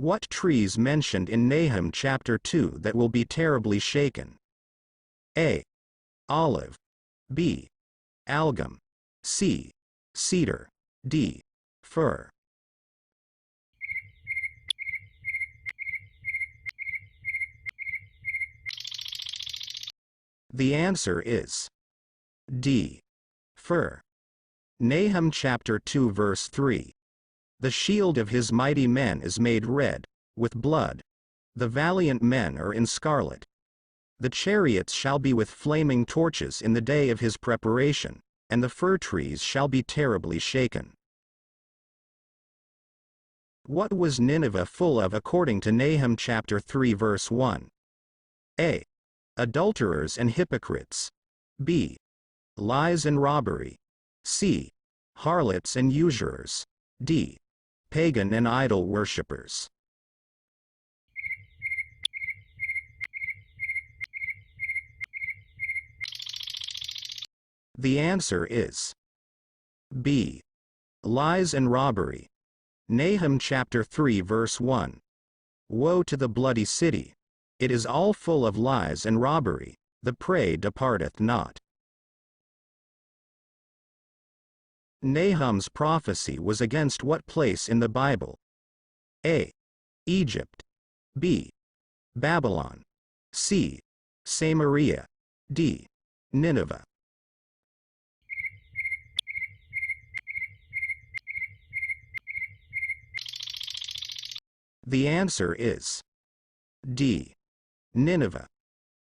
What trees mentioned in Nahum chapter 2 that will be terribly shaken? A. Olive. B. Algum. C. Cedar. D. Fir. The answer is D. Fir. Nahum chapter 2 verse 3. The shield of his mighty men is made red with blood. The valiant men are in scarlet. The chariots shall be with flaming torches in the day of his preparation, and the fir trees shall be terribly shaken. What was Nineveh full of according to Nahum chapter 3 verse 1? A. Adulterers and hypocrites. B. Lies and robbery. C. Harlots and usurers. D. Pagan and idol worshippers. The answer is B. Lies and robbery. Nahum chapter 3 verse 1. Woe to the bloody city! It is all full of lies and robbery, the prey departeth not. Nahum's prophecy was against what place in the Bible? A. Egypt. B. Babylon. C. Samaria. D. Nineveh. The answer is D. Nineveh.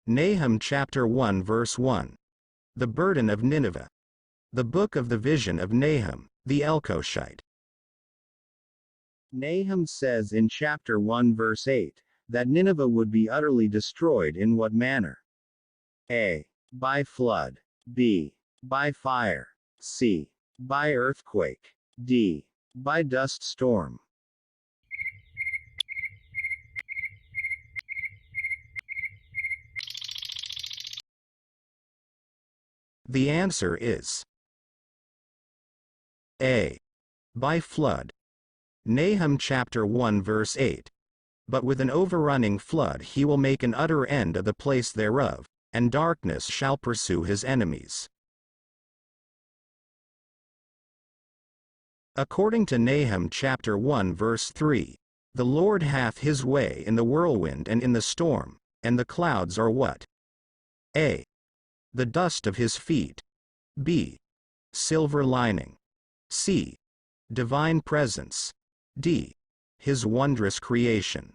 Nahum chapter 1 verse 1. The burden of Nineveh. The book of the vision of Nahum, the Elkoshite. Nahum says in chapter 1 verse 8, that Nineveh would be utterly destroyed in what manner? A. By flood. B. By fire. C. By earthquake. D. By dust storm. The answer is A. By flood. Nahum chapter 1 verse 8. But with an overrunning flood he will make an utter end of the place thereof, and darkness shall pursue his enemies. According to Nahum chapter 1 verse 3, the Lord hath his way in the whirlwind and in the storm, and the clouds are what? A. The dust of his feet. B. Silver lining. C. Divine presence. D. His wondrous creation.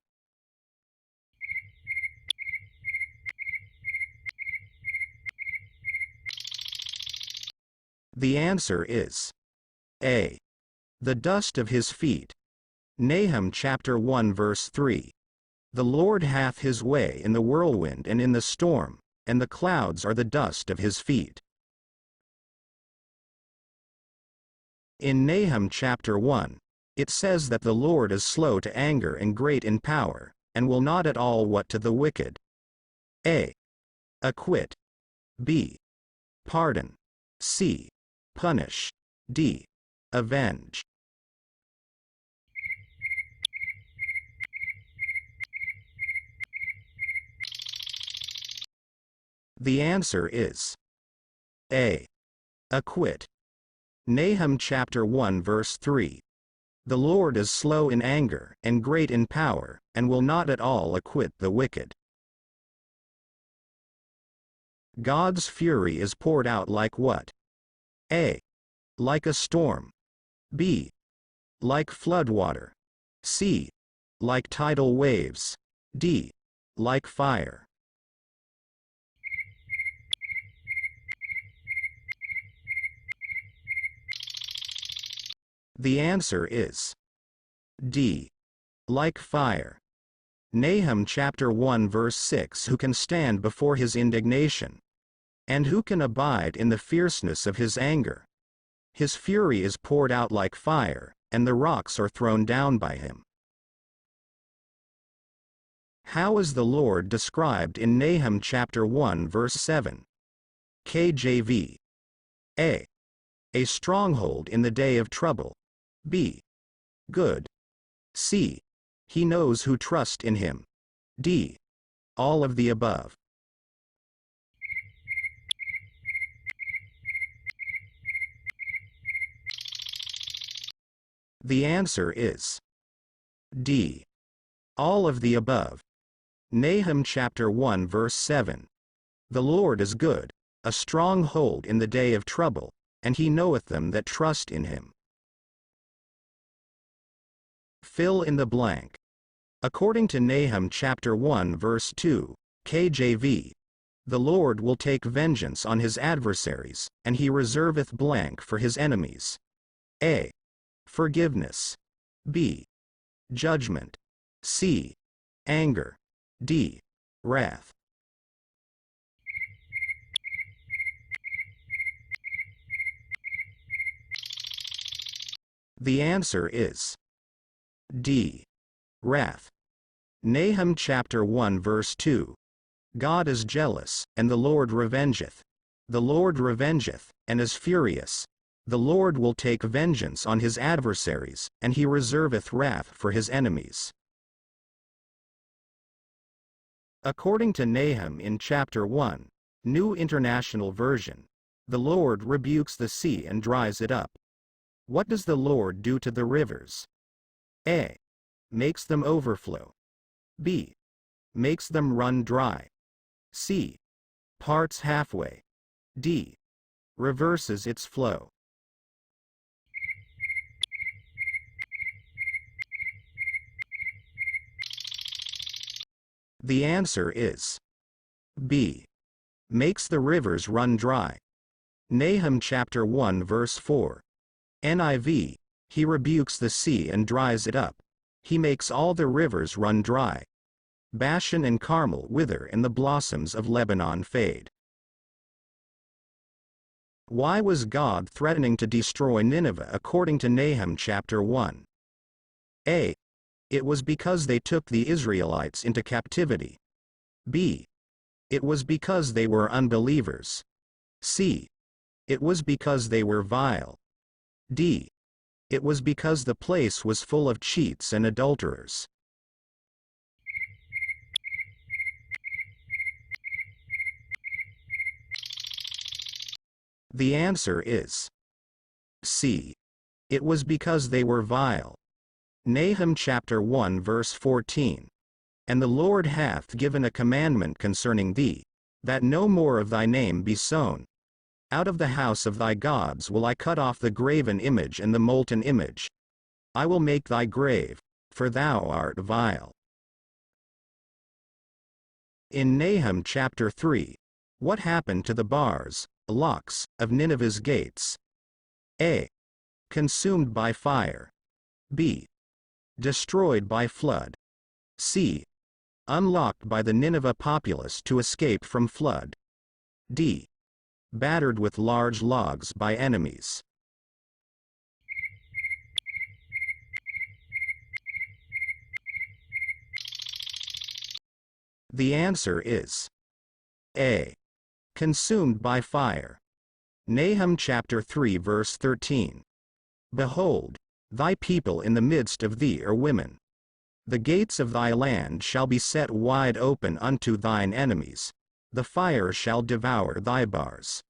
The answer is A. The dust of his feet. Nahum chapter 1 verse 3. The Lord hath his way in the whirlwind and in the storm, and the clouds are the dust of his feet. In Nahum chapter 1, it says that the Lord is slow to anger and great in power, and will not at all what to the wicked? A. Acquit. B. Pardon. C. Punish. D. Avenge. The answer is A. Acquit. Nahum chapter 1 verse 3. The Lord is slow in anger and great in power, and will not at all acquit the wicked. God's fury is poured out like what? A. Like a storm. B. Like floodwater. C. Like tidal waves. D. Like fire. The answer is D. Like fire. Nahum chapter 1 verse 6. Who can stand before his indignation? And who can abide in the fierceness of his anger? His fury is poured out like fire, and the rocks are thrown down by him. How is the Lord described in Nahum chapter 1 verse 7? KJV. A. A stronghold in the day of trouble. B. Good. C. He knows who trust in him. D. All of the above. The answer is D. All of the above. Nahum chapter 1 verse 7. The Lord is good, a stronghold in the day of trouble, and he knoweth them that trust in him. Fill in the blank. According to Nahum chapter 1 verse 2, KJV, the Lord will take vengeance on his adversaries, and he reserveth blank for his enemies. A. Forgiveness. B. Judgment. C. Anger. D. Wrath. The answer is D. Wrath. Nahum chapter 1 verse 2. God is jealous, and the Lord revengeth. The Lord revengeth, and is furious. The Lord will take vengeance on his adversaries, and he reserveth wrath for his enemies. According to Nahum in chapter 1, New International Version, the Lord rebukes the sea and dries it up. What does the Lord do to the rivers? A. Makes them overflow. B. Makes them run dry. C. Parts halfway. D. Reverses its flow. The answer is B. Makes the rivers run dry. Nahum chapter 1 verse 4. NIV, he rebukes the sea and dries it up. He makes all the rivers run dry. Bashan and Carmel wither and the blossoms of Lebanon fade. Why was God threatening to destroy Nineveh according to Nahum chapter 1? A. It was because they took the Israelites into captivity. B. It was because they were unbelievers. C. It was because they were vile. D. It was because the place was full of cheats and adulterers. The answer is C. It was because they were vile. Nahum chapter 1 verse 14. And the Lord hath given a commandment concerning thee, that no more of thy name be sown. Out of the house of thy gods will I cut off the graven image and the molten image. I will make thy grave, for thou art vile. In Nahum chapter 3, what happened to the bars, locks, of Nineveh's gates? A. Consumed by fire. B. Destroyed by flood. C. Unlocked by the Nineveh populace to escape from flood. D. Battered with large logs by enemies. The answer is A. Consumed by fire. Nahum chapter 3 verse 13. Behold, thy people in the midst of thee are women. The gates of thy land shall be set wide open unto thine enemies. The fire shall devour thy bars.